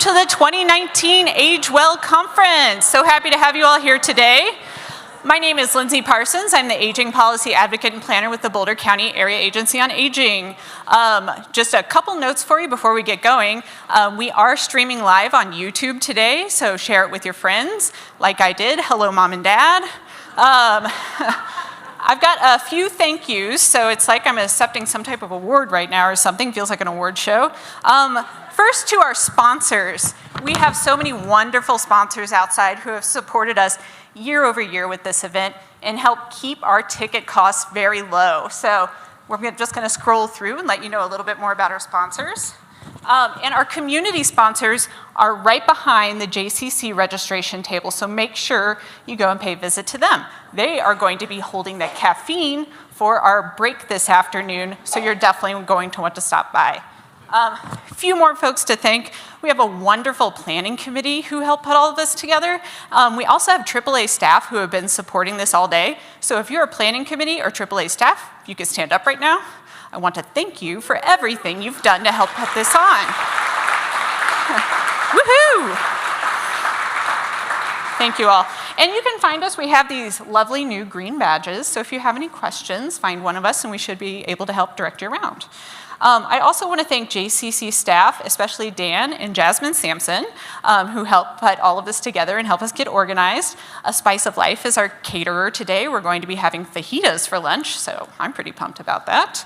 to the 2019 Age Well Conference. So happy to have you all here today. My name is Lindsay Parsons. I'm the Aging Policy Advocate and Planner with the Boulder County Area Agency on Aging. Just a couple notes for you before we get going. We are streaming live on YouTube today, so share it with your friends, like I did. Hello, Mom and Dad. I've got a few thank yous, so it's like I'm accepting some type of award right now or something. Feels like an award show. First, to our sponsors. We have so many wonderful sponsors outside who have supported us year over year with this event and help keep our ticket costs very low. So we're just going to scroll through and let you know a little bit more about our sponsors. And our community sponsors are right behind the JCC registration table, so make sure you go and pay a visit to them. They are going to be holding the caffeine for our break this afternoon, so you're definitely going to want to stop by. A few more folks to thank. We have a wonderful planning committee who helped put all of this together. We also have AAA staff who have been supporting this all day. So if you're a planning committee or AAA staff, if you could stand up right now. I want to thank you for everything you've done to help put this on. Woohoo! Thank you all. And you can find us, we have these lovely new green badges, so if you have any questions, find one of us and we should be able to help direct you around. I also want to thank JCC staff, especially Dan and Jasmine Sampson, who helped put all of this together and help us get organized. A Spice of Life is our caterer today. We're going to be having fajitas for lunch, so I'm pretty pumped about that.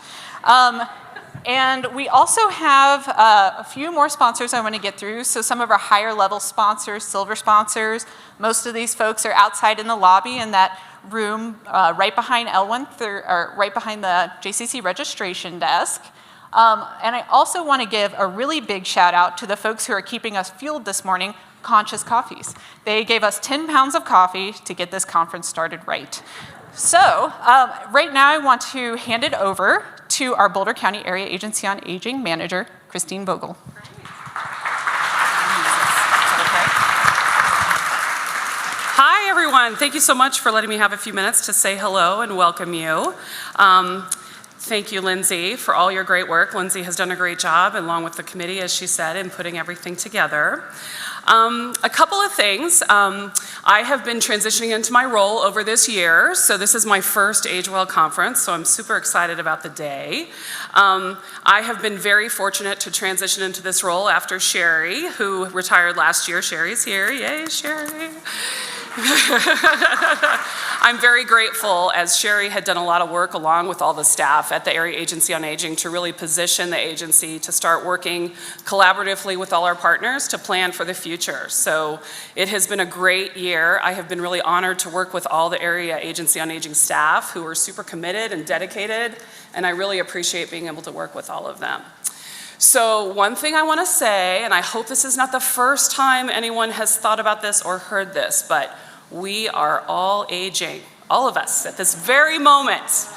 And we also have a few more sponsors I want to get through. So some of our higher level sponsors, silver sponsors, most of these folks are outside in the lobby in that room right behind L1, or right behind the JCC registration desk. And I also want to give a really big shout out to the folks who are keeping us fueled this morning, Conscious Coffees. They gave us 10 pounds of coffee to get this conference started right. So right now I want to hand it over to our Boulder County Area Agency on Aging Manager, Christine Vogel. Hi everyone, thank you so much for letting me have a few minutes to say hello and welcome you. Thank you, Lindsay, for all your great work. Lindsay has done a great job, along with the committee, as she said, in putting everything together. A couple of things. I have been transitioning into my role over this year, so this is my first Age Well conference, so I'm super excited about the day. I have been very fortunate to transition into this role after Sherry, who retired last year. Sherry's here, yay, Sherry. I'm very grateful, as Sherry had done a lot of work along with all the staff at the Area Agency on Aging to really position the agency to start working collaboratively with all our partners to plan for the future. So it has been a great year. I have been really honored to work with all the Area Agency on Aging staff who are super committed and dedicated, and I really appreciate being able to work with all of them. So one thing I want to say, and I hope this is not the first time anyone has thought about this or heard this, but we are all aging, all of us, at this very moment,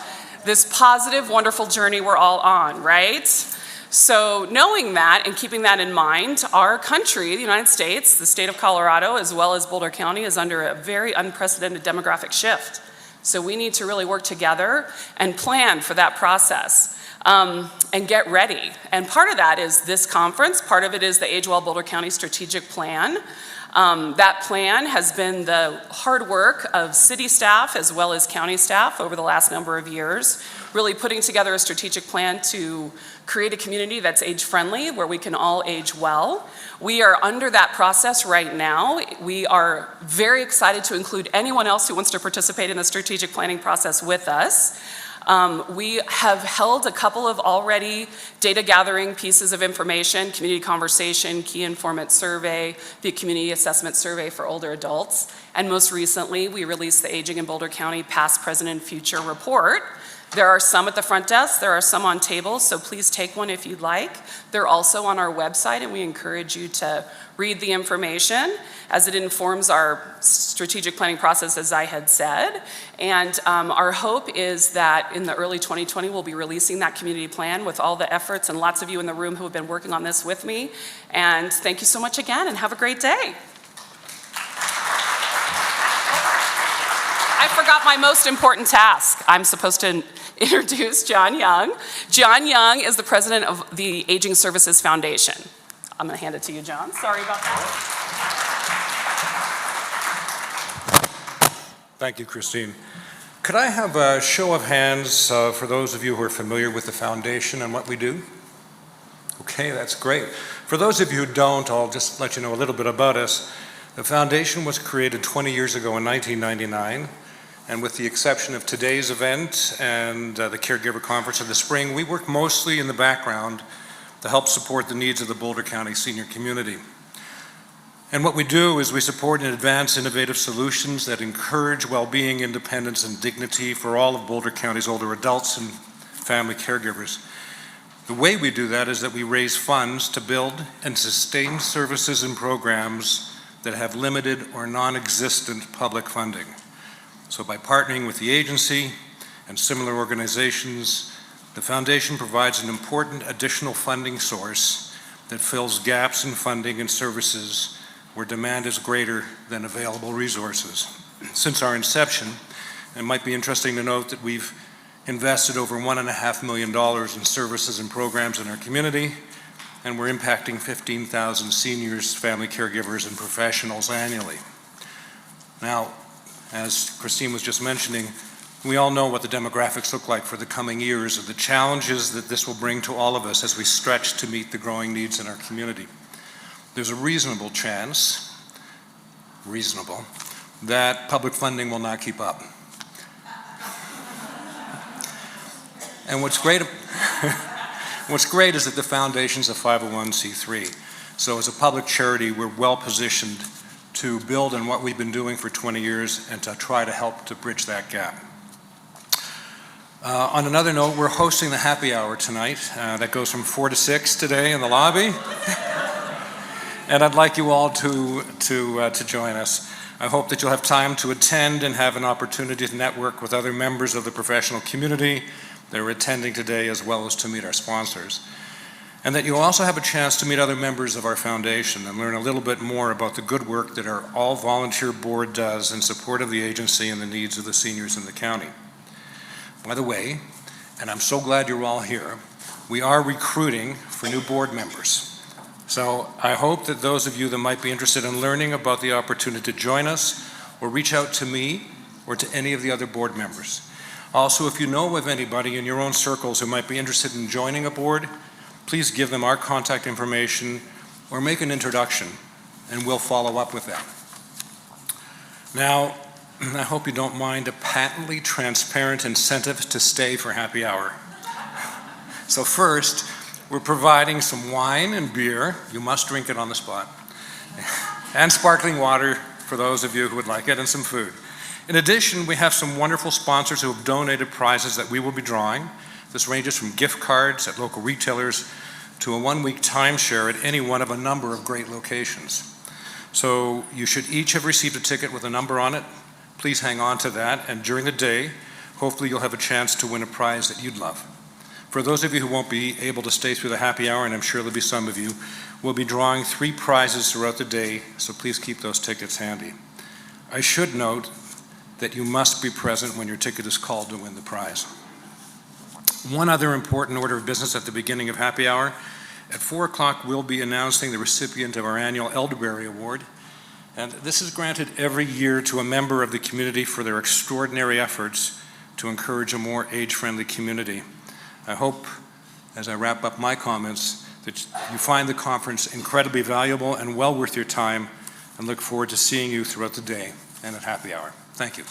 this positive, wonderful journey we're all on, right? So knowing that and keeping that in mind, our country, the United States, the state of Colorado, as well as Boulder County, is under a very unprecedented demographic shift. So we need to really work together and plan for that process. And get ready. And part of that is this conference. Part of it is the Age Well Boulder County Strategic Plan. That plan has been the hard work of city staff as well as county staff over the last number of years, really putting together a strategic plan to create a community that's age-friendly, where we can all age well. We are under that process right now. We are very excited to include anyone else who wants to participate in the strategic planning process with us. We have held a couple of already data gathering pieces of information: community conversation, key informant survey, the community assessment survey for older adults, and most recently we released the Aging in Boulder County Past, Present, and Future report. There are some at the front desk, there are some on tables, so please take one if you'd like. They're also on our website, and we encourage you to read the information as it informs our strategic planning process, as I had said. And our hope is that in the early 2020, we'll be releasing that community plan with all the efforts and lots of you in the room who have been working on this with me. And thank you so much again, and have a great day. I forgot my most important task. I'm supposed to introduce John Young. John Young is the president of the Aging Services Foundation. I'm going to hand it to you, John. Sorry about that. Thank you, Christine. Could I have a show of hands for those of you who are familiar with the foundation and what we do? Okay, that's great. For those of you who don't, I'll just let you know a little bit about us. The foundation was created 20 years ago in 1999, and with the exception of today's event and the Caregiver Conference of the spring, we work mostly in the background to help support the needs of the Boulder County senior community. And what we do is we support and advance innovative solutions that encourage well-being, independence, and dignity for all of Boulder County's older adults and family caregivers. The way we do that is that we raise funds to build and sustain services and programs that have limited or non-existent public funding. So by partnering with the agency and similar organizations, the foundation provides an important additional funding source that fills gaps in funding and services where demand is greater than available resources. Since our inception, it might be interesting to note that we've invested over $1.5 million in services and programs in our community, and we're impacting 15,000 seniors, family caregivers, and professionals annually. Now, as Christine was just mentioning, we all know what the demographics look like for the coming years and the challenges that this will bring to all of us as we stretch to meet the growing needs in our community. There's a reasonable chance, that public funding will not keep up. And what's great is that the foundation's a 501c3. So as a public charity, we're well positioned to build on what we've been doing for 20 years and to try to help to bridge that gap. On another note, we're hosting the happy hour tonight. That goes from 4 to 6 today in the lobby. And I'd like you all to join us. I hope that you'll have time to attend and have an opportunity to network with other members of the professional community that are attending today, as well as to meet our sponsors. And that you'll also have a chance to meet other members of our foundation and learn a little bit more about the good work that our all-volunteer board does in support of the agency and the needs of the seniors in the county. By the way, and I'm so glad you're all here, we are recruiting for new board members. So I hope that those of you that might be interested in learning about the opportunity to join us or reach out to me or to any of the other board members. Also, if you know of anybody in your own circles who might be interested in joining a board, please give them our contact information or make an introduction, and we'll follow up with them. Now, I hope you don't mind a patently transparent incentive to stay for happy hour. So first, we're providing some wine and beer. You must drink it on the spot. And sparkling water for those of you who would like it, and some food. In addition, we have some wonderful sponsors who have donated prizes that we will be drawing. This ranges from gift cards at local retailers to a one-week timeshare at any one of a number of great locations. So you should each have received a ticket with a number on it. Please hang on to that, and during the day, hopefully you'll have a chance to win a prize that you'd love. For those of you who won't be able to stay through the happy hour, and I'm sure there'll be some of you, we'll be drawing 3 prizes throughout the day, so please keep those tickets handy. I should note that you must be present when your ticket is called to win the prize. One other important order of business at the beginning of happy hour. At 4 o'clock, we'll be announcing the recipient of our annual Elderberry Award. And this is granted every year to a member of the community for their extraordinary efforts to encourage a more age-friendly community. I hope, as I wrap up my comments, that you find the conference incredibly valuable and well worth your time, and look forward to seeing you throughout the day and at happy hour. Thank you.